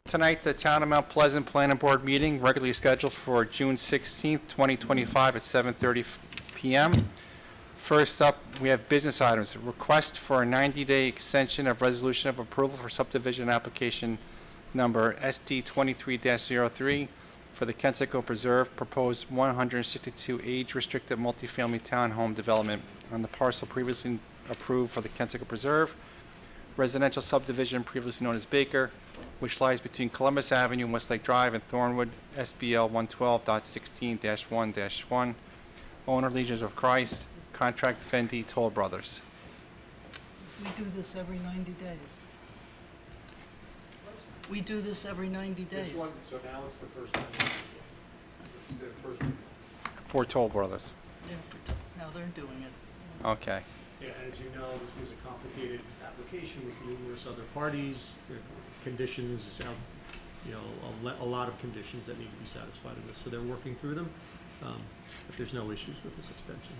tonight the Town of Mount Pleasant Planning Board meeting, regularly scheduled for June 16th, 2025 at 7:30 p.m. First up, we have business items. Request for a 90-day extension of resolution of approval for subdivision application number SD 23-03 for the Kensico Preserve, proposed 162 age-restricted multifamily townhome development on the parcel previously approved for the Kensico Preserve, residential subdivision previously known as Baker, which lies between Columbus Avenue and Westlake Drive and Thornwood, SBL 112.16-1-1, owner Legions of Christ, contract Fendi Toll Brothers. We do this every 90 days. We do this every 90 days. This one, so now it's the first time. It's the first one. For Toll Brothers. Yeah, now they're doing it. Okay. Yeah, and as you know, this was a complicated application with numerous other parties, there were conditions, you know, a lot of conditions that need to be satisfied in this. So they're working through them, but there's no issues with this extension.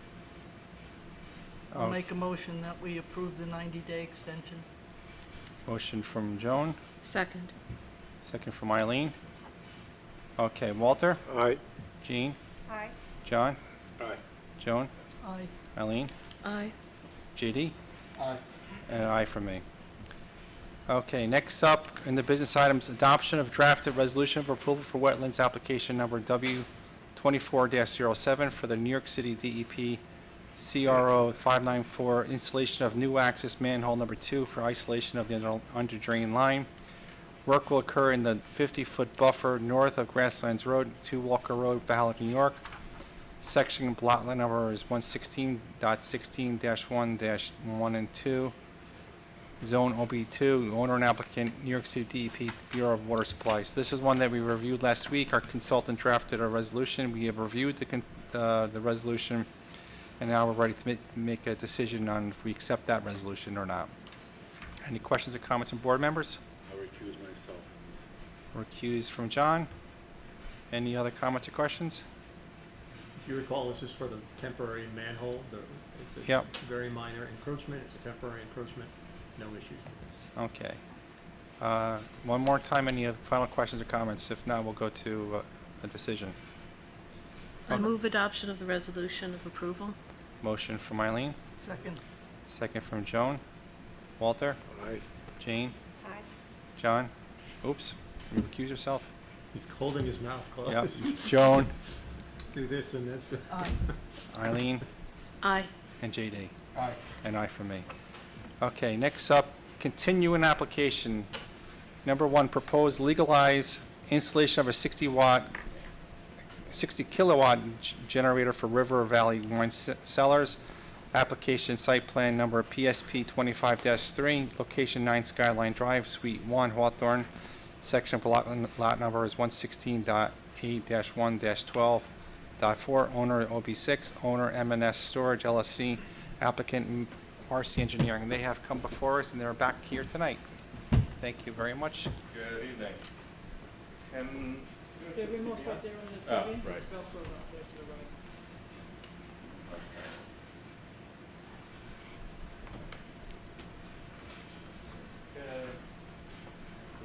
I'll make a motion that we approve the 90-day extension. Motion from Joan, Second. second from Eileen. Okay, Walter? Aye. Jean? Aye. John? Aye. Joan? Aye. Eileen? Aye. JD? Aye. And an aye from me. Okay, next up in the business items, adoption of drafted resolution of approval for wetlands application number W24-07 for the New York City DEP CRO 594 installation of new access manhole number 2 for isolation of the under drain line. Work will occur in the 50-foot buffer north of Grasslands Road, 2 Walker Road, Valhalla, New York. Section block line number is 116.16-1-1 and 2. Zone OB2, owner and applicant, New York City DEP, Bureau of Water Supplies. This is one that we reviewed last week. Our consultant drafted a resolution. We have reviewed the resolution, and now we're ready to make a decision on if we accept that resolution or not. Any questions or comments from board members? I'll recuse myself from this. Recused from John. Any other comments or questions? If you recall, this is for the temporary manhole. It's a Yep. very minor encroachment. It's a temporary encroachment. No issues with this. Okay. One more time, any other final questions or comments? If not, we'll go to a decision. I move adoption of the resolution of approval. Motion from Eileen, Second. second from Joan. Walter? Aye. Jane? Aye. John? Oops, you recuse yourself? He's holding his mouth closed. Yep. Joan? Do this and this. Aye. Eileen? Aye. And JD? Aye. And I for me. Okay, next up, continuing application. Number 1, proposed legalize installation of a 60 kilowatt generator for River Valley Wine Cellars. Application site plan number PSP 25-3, location 9 Skyline Drive, Suite 1, Hawthorne. Section lot number is 116.8-1-12.4. Owner OB6, owner M&S Storage LLC, applicant RC Engineering. They have come before us and they're back here tonight. Thank you very much. Good evening. Can The remote right there on the Oh, TV. right. It's Velcro out there to the right.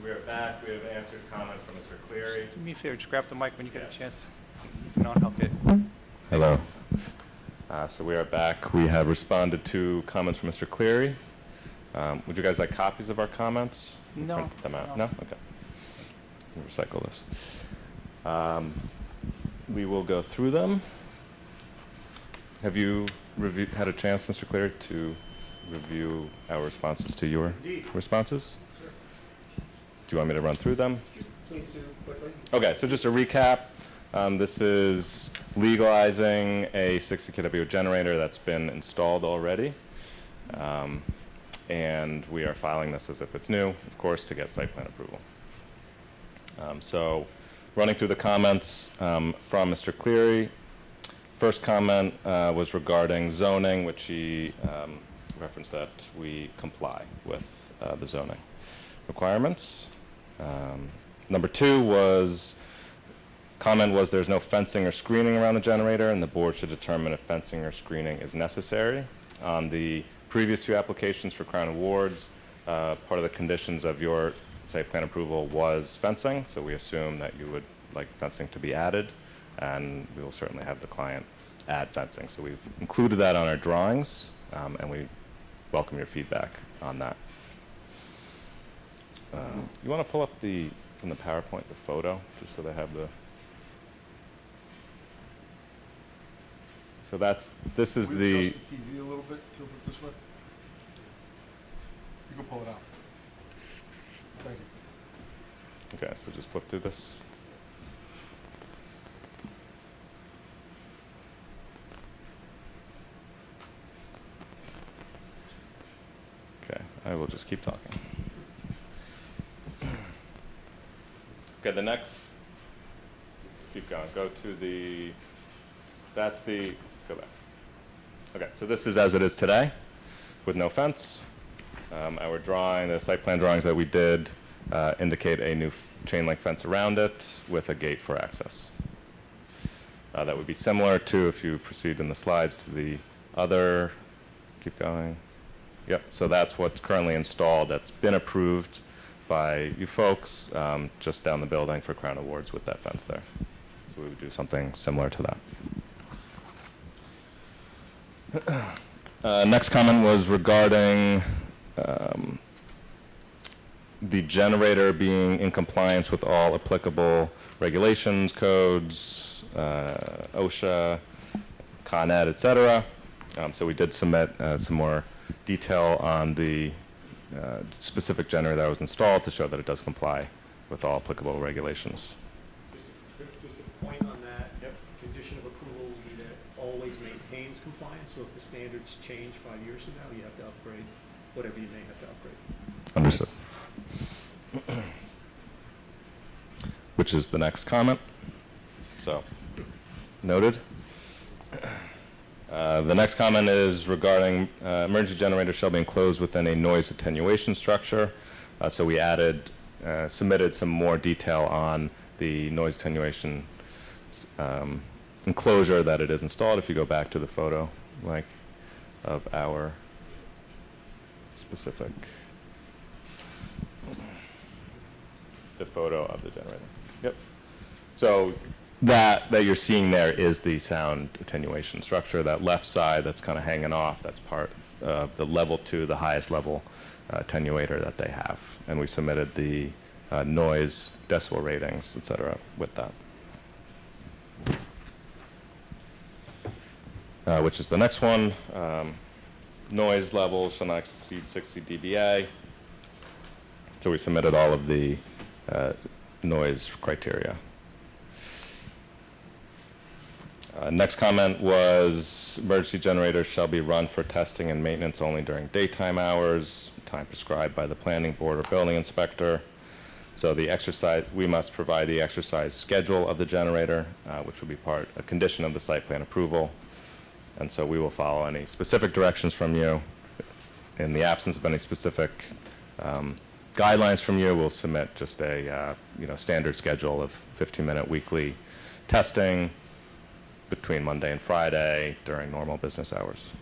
we are back. We have answered comments from Mr. Cleary. Do me a favor, just grab the mic when you get a Yes. chance. And I'll help you. Hello. So we are back. We have responded to comments from Mr. Cleary. Would you guys like copies of our comments? No. Print them out. No. No? Okay. We'll recycle this. We will go through them. Have you had a chance, Mr. Cleary, to review our responses to your Indeed. responses? Sure. Do you want me to run through them? Please do quickly. Okay, so just a recap. This is legalizing a 60 kW generator that's been installed already. And we are filing this as if it's new, of course, to get site plan approval. So running through the comments from Mr. Cleary. First comment was regarding zoning, which he referenced that we comply with the zoning requirements. Number 2 was, comment was there's no fencing or screening around the generator, and the board should determine if fencing or screening is necessary. On the previous 2 applications for Crown Awards, part of the conditions of your site plan approval was fencing, so we assume that you would like fencing to be added, and we will certainly have the client add fencing. So we've included that on our drawings, and we welcome your feedback on that. You want to pull up from the PowerPoint, the photo, just so they have the... So this is Can the... we adjust the TV a little bit, tilt it this way? You can pull it out. Thank you. Okay, so just flip through this. Okay, I will just keep talking. Okay, the next, keep going, go to the, go back. Okay, so this is as it is today, with no fence. Our drawing, the site plan drawings that we did indicate a new chain link fence around it with a gate for access. That would be similar to, if you proceed in the slides, to the other, keep going. Yep, so that's what's currently installed, that's been approved by you folks just down the building for Crown Awards with that fence there. So we would do something similar to that. Next comment was regarding the generator being in compliance with all applicable regulations, codes, OSHA, Con Ed, et cetera. So we did submit some more detail on the specific generator that was installed to show that it does comply with all applicable regulations. Just a point on that. Yep. Condition of approval will be that always maintains compliance, so if the standards change 5 years from now, you have to upgrade whatever you may have to upgrade. Understood. Which is the next comment. So, noted. The next comment is regarding emergency generators shall be enclosed within a noise attenuation structure. So we added, submitted some more detail on the noise attenuation enclosure that it is installed. If you go back to the photo, like, of our specific, the photo of the generator. Yep. So that you're seeing there is the sound attenuation structure. That left side that's kind of hanging off, that's part of the level 2, the highest level attenuator that they have. And we submitted the noise, decibel ratings, et cetera, with that. Which is the next one. Noise levels shall not exceed 60 dBA. So we submitted all of the noise criteria. Next comment was emergency generators shall be run for testing and maintenance only during daytime hours, time prescribed by the planning board or building inspector. So the exercise, we must provide the exercise schedule of the generator, which will be a condition of the site plan approval. And so we will follow any specific directions from you. In the absence of any specific guidelines from you, we'll submit just a standard schedule of 15-minute weekly testing between Monday and Friday during normal business hours.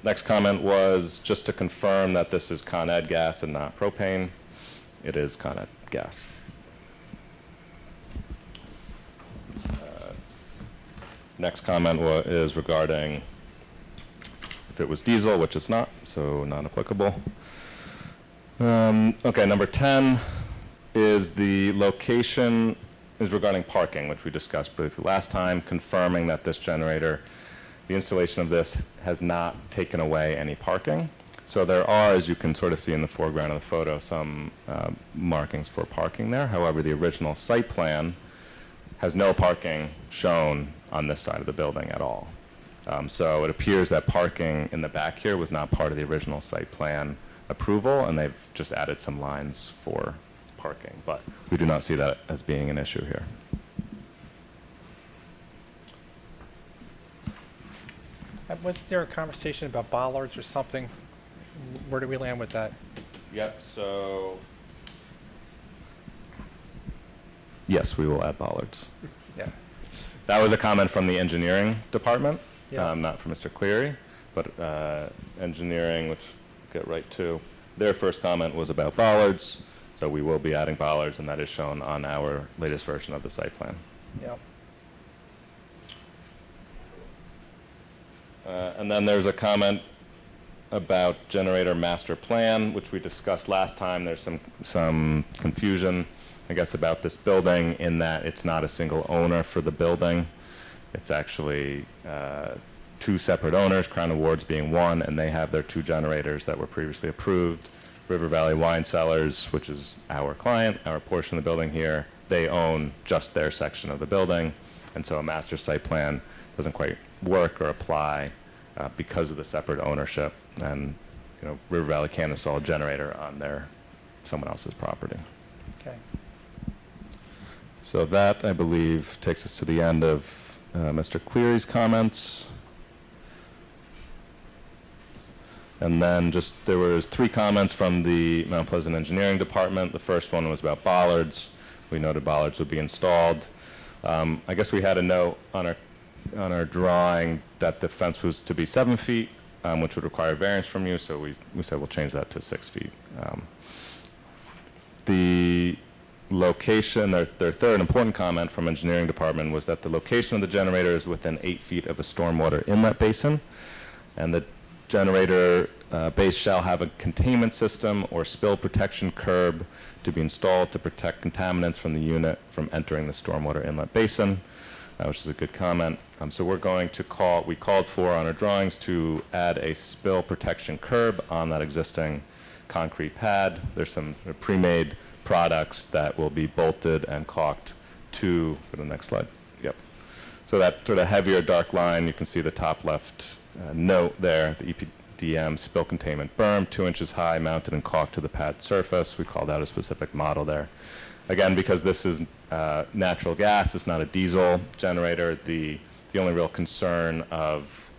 Next comment was just to confirm that this is Con Ed gas and not propane. It is Con Ed gas. Next comment is regarding if it was diesel, which it's not, so not applicable. Okay, number 10 is the location is regarding parking, which we discussed briefly last time, confirming that this generator, the installation of this has not taken away any parking. So there are, as you can sort of see in the foreground of the photo, some markings for parking there. However, the original site plan has no parking shown on this side of the building at all. So it appears that parking in the back here was not part of the original site plan approval, and they've just added some lines for parking, but we do not see that as being an issue here. Wasn't there a conversation about bollards or something? Where do we land with that? Yep, so yes, we will add bollards. Yeah. That was a comment from the engineering department, Yeah. not from Mr. Cleary, but engineering, which get right to. Their first comment was about bollards, so we will be adding bollards, and that is shown on our latest version of the site plan. Yep. And then there's a comment about generator master plan, which we discussed last time. There's some confusion, I guess, about this building in that it's not a single owner for the building. It's actually two separate owners, Crown Awards being one, and they have their 2 generators that were previously approved. River Valley Wine Cellars, which is our client, our portion of the building here, they own just their section of the building, and so a master site plan doesn't quite work or apply because of the separate ownership, and River Valley can't install a generator on someone else's property. Okay. So that, I believe, takes us to the end of Mr. Cleary's comments. And then there was 3 comments from the Mount Pleasant Engineering Department. The first one was about bollards. We noted bollards would be installed. I guess we had a note on our drawing that the fence was to be 7 feet, which would require variance from you, so we said we'll change that to 6 feet. The location, their third important comment from Engineering Department was that the location of the generator is within 8 feet of a stormwater inlet basin, and the generator base shall have a containment system or spill protection curb to be installed to protect contaminants from the unit from entering the stormwater inlet basin, which is a good comment. So we called for on our drawings to add a spill protection curb on that existing concrete pad. There's some pre-made products that will be bolted and caulked to, for the next slide, yep. So that sort of heavier dark line, you can see the top left note there, the EPDM spill containment berm, 2 inches high, mounted and caulked to the pad surface. We called out a specific model there. Again, because this is natural gas, it's not a diesel generator, the only real concern of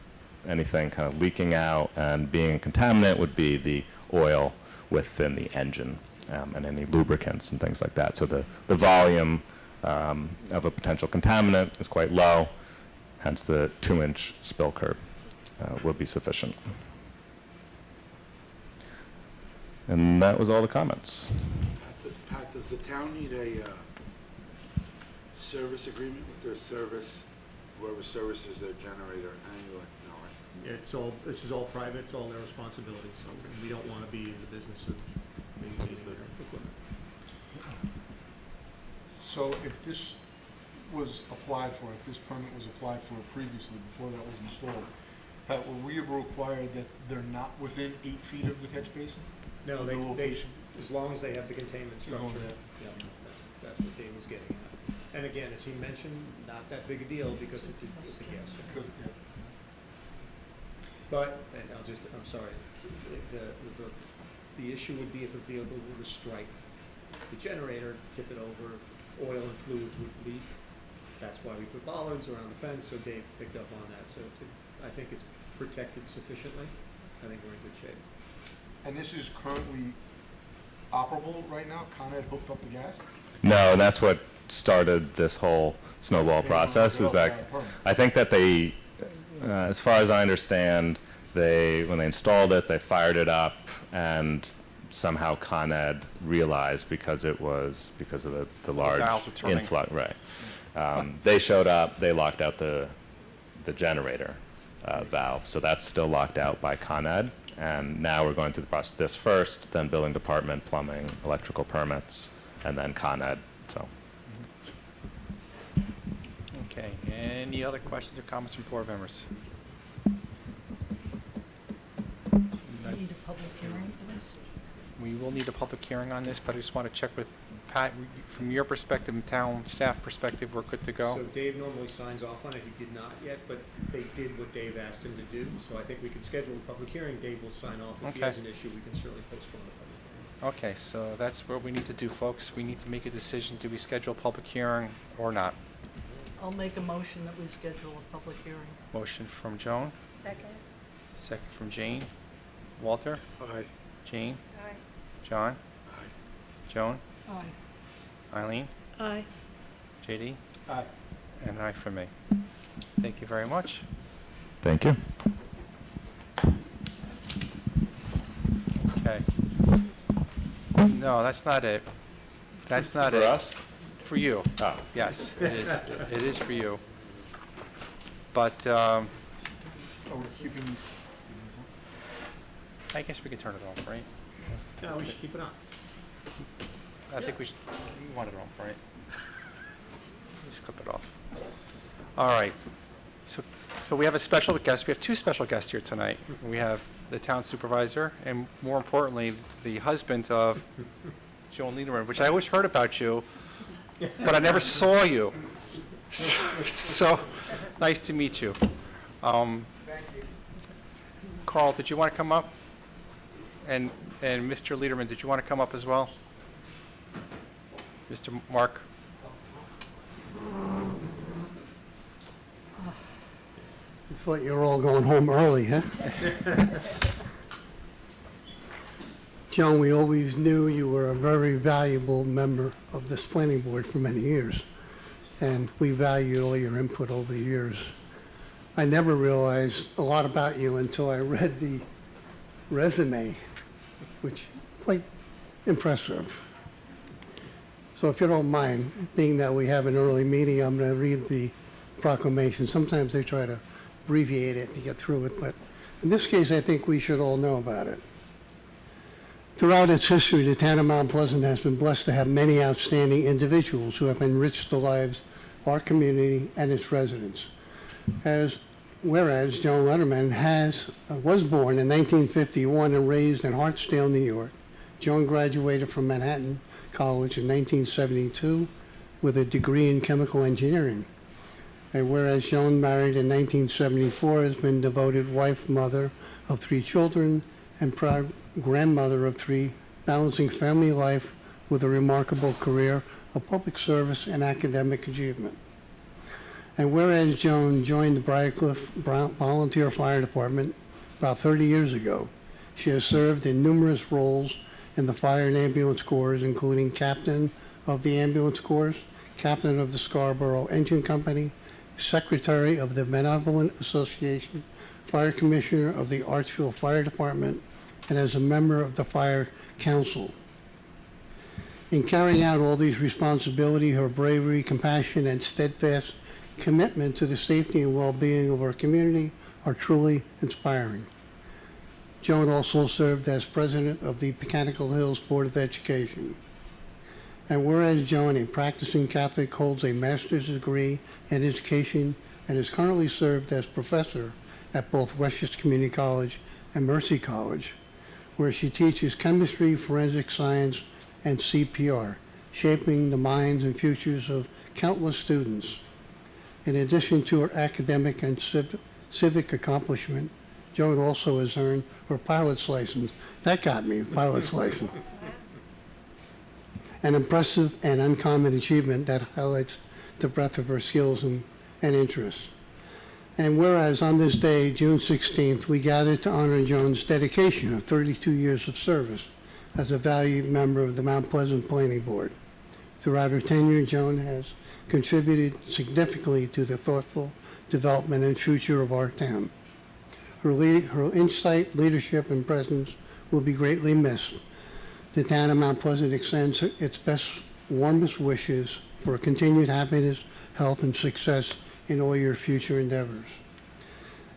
anything kind of leaking out and being a contaminant would be the oil within the engine and any lubricants and things like that. So the volume of a potential contaminant is quite low, hence the 2-inch spill curb will be sufficient. And that was all the comments. Pat, does the town need a service agreement with their service, whoever services their generator annually? No, right? This is all private, it's all their responsibility, so we don't want to be in the business of maintaining their equipment. So if this was applied for, if this permit was applied for previously, before that was installed, Pat, were we ever required that they're not within 8 feet of the catch basin? No, The location? as long as they have the containment As long structure, as yeah, that's what Dave was getting at. And again, as he mentioned, not that big a deal because it's a gas station. Because, yeah. But, and I'm sorry, the issue would be if a vehicle were to strike the generator, tip it over, oil and fluids would leak. That's why we put bollards around the fence, so Dave picked up on that. So I think it's protected sufficiently. I think we're in good shape. And this is currently operable right now? Con Ed hooked up the gas? No, and that's what started this whole snowball process, is that I think that they, as far as I understand, when they installed it, they fired it up, and somehow Con Ed realized because of the large dials were turning. influx, right. They showed up, they locked out the generator valve, so that's still locked out by Con Ed. And now we're going through the process, this first, then building department, plumbing, electrical permits, and then Con Ed, so. Okay, any other questions or comments from board members? We need a public hearing for this? We will need a public hearing on this, but I just want to check with Pat, from your perspective and town staff perspective, we're good to go? So Dave normally signs off on it. He did not yet, but they did what Dave asked him to do. So I think we can schedule a public hearing. Dave will sign off. If he Okay. has an issue, we can certainly postpone the public hearing. Okay, so that's what we need to do, folks. We need to make a decision. Do we schedule a public hearing or not? I'll make a motion that we schedule a public hearing. Motion from Joan, Second. second from Jane. Walter? Aye. Jane? Aye. John? Aye. Joan? Aye. Eileen? Aye. JD? Aye. And aye for me. Thank you very much. Thank you. Okay. No, that's not it. That's not For it. us? For you. Oh. Yes, it is. It is for you. But Are we keeping? I guess we can turn it off, right? No, we should keep it on. I think we should, you want it off, right? Just clip it off. All right. So we have a special guest. We have two special guests here tonight. We have the town supervisor and, more importantly, the husband of Joan Lederman, which I always heard about you, but I never saw you. So nice to meet you. Carl, did you want to come up? And Mr. Lederman, did you want to come up as well? Mr. Mark? I thought you were all going home early, huh? Joan, we always knew you were a very valuable member of this planning board for many years, and we valued all your input over the years. I never realized a lot about you until I read the resume, which quite impressive. So if you don't mind, being that we have an early meeting, I'm going to read the proclamation. Sometimes they try to abbreviate it to get through it, but in this case, I think we should all know about it. Throughout its history, the town of Mount Pleasant has been blessed to have many outstanding individuals who have enriched the lives of our community and its residents. Whereas Joan Lederman was born in 1951 and raised in Hartsdale, New York. Joan graduated from Manhattan College in 1972 with a degree in chemical engineering. And whereas Joan married in 1974, has been devoted wife, mother of 3 children, and proud grandmother of 3, balancing family life with a remarkable career of public service and academic achievement. And whereas Joan joined the Briarcliff Volunteer Fire Department about 30 years ago, she has served in numerous roles in the fire and ambulance corps, including captain of the ambulance corps, captain of the Scarborough Engine Company, secretary of the Benevolent Association, fire commissioner of the Archville Fire Department, and as a member of the Fire Council. In carrying out all these responsibilities, her bravery, compassion, and steadfast commitment to the safety and well-being of our community are truly inspiring. Joan also served as president of the Mechanical Hills Board of Education. And whereas Joan, a practicing Catholic, holds a master's degree in education and is currently served as professor at both Westchester Community College and Mercy College, where she teaches chemistry, forensic science, and CPR, shaping the minds and futures of countless students. In addition to her academic and civic accomplishment, Joan also has earned her pilot's license. That got me, pilot's license. An impressive and uncommon achievement that highlights the breadth of her skills and interests. And whereas on this day, June 16th, we gathered to honor Joan's dedication of 32 years of service as a valued member of the Mount Pleasant Planning Board. Throughout her tenure, Joan has contributed significantly to the thoughtful development and future of our town. Her insight, leadership, and presence will be greatly missed. The town of Mount Pleasant extends its best, warmest wishes for continued happiness, health, and success in all your future endeavors.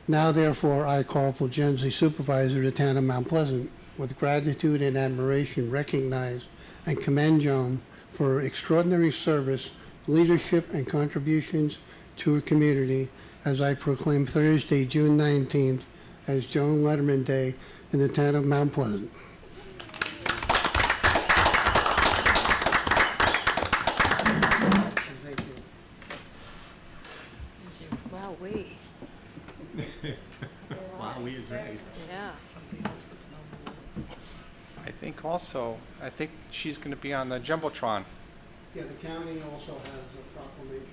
Now, therefore, I, Carl Fulgenzi, Supervisor of the town of Mount Pleasant, with gratitude and admiration recognize and commend Joan for her extraordinary service, leadership, and contributions to her community as I proclaim Thursday, June 19th, as Joan Lederman Day in the town of Mount Pleasant. Thank you. Wow, we. Wow, we is right. Yeah. I think also, I think she's going to be on the Jumbotron. Yeah, the county also has a proclamation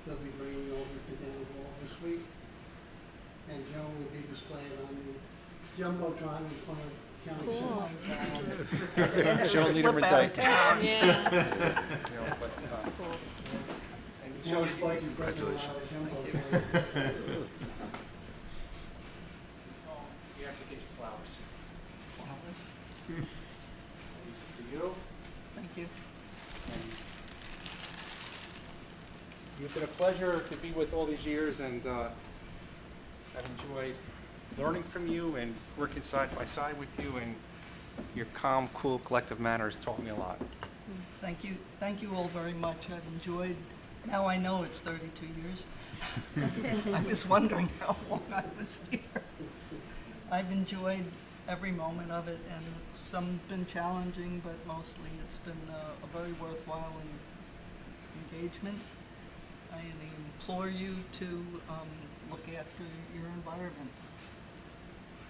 they'll be bringing over to Town Hall this week. And Joan will be displayed on the Jumbotron in front of County Center. Joan Lederman Day. Yeah. You know, but, Cool. and Joan's like your president on the Jumbotron. You have to get your flowers. Flowers. For you. Thank you. It's been a pleasure to be with all these years, and I've enjoyed learning from you and working side by side with you, and your calm, cool, collective manner has taught me a lot. Thank you. Thank you all very much. I've enjoyed, now I know it's 32 years. I was wondering how long I was here. I've enjoyed every moment of it, and some been challenging, but mostly it's been a very worthwhile engagement. I implore you to look after your environment.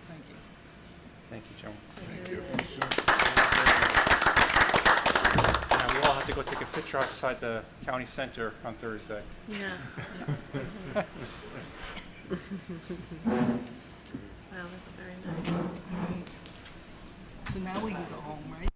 Thank you. Thank you, Joan. Thank you. Now, we all have to go take a picture outside the county center on Thursday. Yeah. Wow, that's very nice. So now we can go home, right?